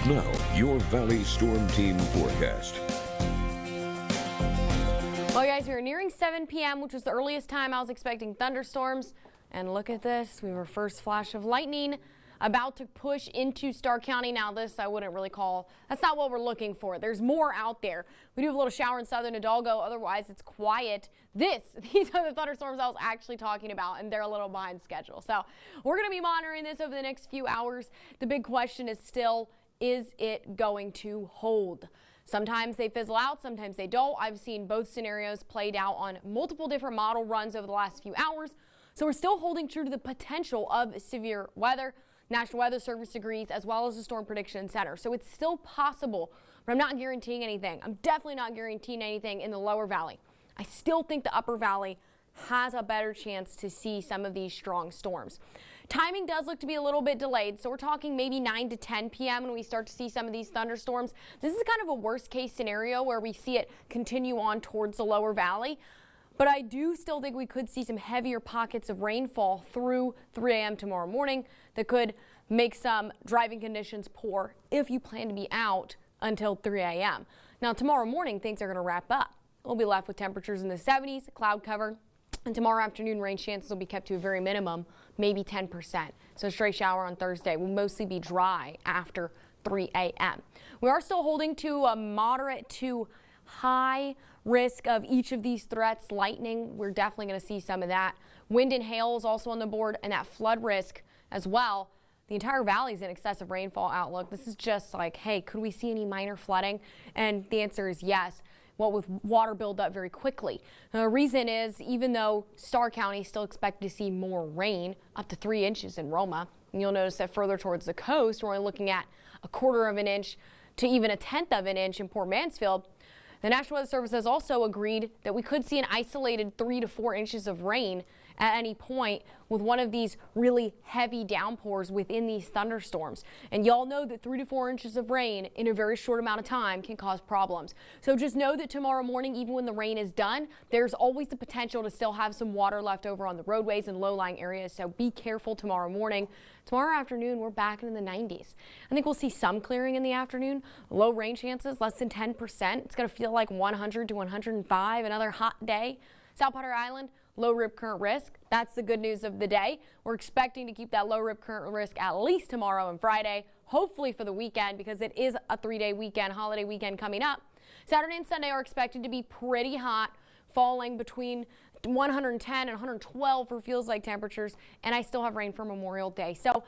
Now, your Valley Storm Team forecast. Well, guys, we are nearing 7 p.m., which was the earliest time I was expecting thunderstorms. And look at this. We have our first flash of lightning about to push into Starr County. Now, this I wouldn't really call, that's not what we're looking for. There's more out there. We do have a little shower in southern Hidalgo. Otherwise, it's quiet. These are the thunderstorms I was actually talking about, and they're a little behind schedule. So we're going to be monitoring this over the next few hours. The big question is still, is it going to hold? Sometimes they fizzle out, sometimes they don't. I've seen both scenarios played out on multiple different model runs over the last few hours. So we're still holding true to the potential of severe weather. National Weather Service agrees, as well as the Storm Prediction Center. So it's still possible, but I'm not guaranteeing anything. I'm definitely not guaranteeing anything in the lower valley. I still think the upper valley has a better chance to see some of these strong storms. Timing does look to be a little bit delayed, so we're talking maybe 9 to 10 p.m. when we start to see some of these thunderstorms. This is kind of a worst case scenario where we see it continue on towards the lower valley. But I do still think we could see some heavier pockets of rainfall through 3 a.m. tomorrow morning that could make some driving conditions poor if you plan to be out until 3 a.m. Now, tomorrow morning, things are going to wrap up. We'll be left with temperatures in the 70s, cloud cover. And tomorrow afternoon, rain chances will be kept to a very minimum, maybe 10%. So a stray shower on Thursday will mostly be dry after 3 a.m. We are still holding to a moderate to high risk of each of these threats. Lightning, we're definitely going to see some of that. Wind and hail is also on the board, and that flood risk as well. The entire valley is in excessive rainfall outlook. This is just like, hey, could we see any minor flooding? And the answer is yes. Well, with water build up very quickly. The reason is, even though Starr County is still expected to see more rain, up to 3 inches in Roma, and you'll notice that further towards the coast, we're only looking at 1/4 of an inch to even 1/10 of an inch in Port Mansfield. The National Weather Service has also agreed that we could see an isolated 3 to 4 inches of rain at any point with one of these really heavy downpours within these thunderstorms. And y'all know that 3 to 4 inches of rain in a very short amount of time can cause problems. So just know that tomorrow morning, even when the rain is done, there's always the potential to still have some water left over on the roadways and low-lying areas. So be careful tomorrow morning. Tomorrow afternoon, we're back in the 90s. I think we'll see some clearing in the afternoon. Low rain chances, less than 10%. It's going to feel like 100 to 105, another hot day. South Potter Island, low rip current risk. That's the good news of the day. We're expecting to keep that low rip current risk at least tomorrow and Friday, hopefully for the weekend, because it is a 3-day weekend, holiday weekend coming up. Saturday and Sunday are expected to be pretty hot, falling between 110 and 112 for feels like temperatures, and I still have rain for Memorial Day. So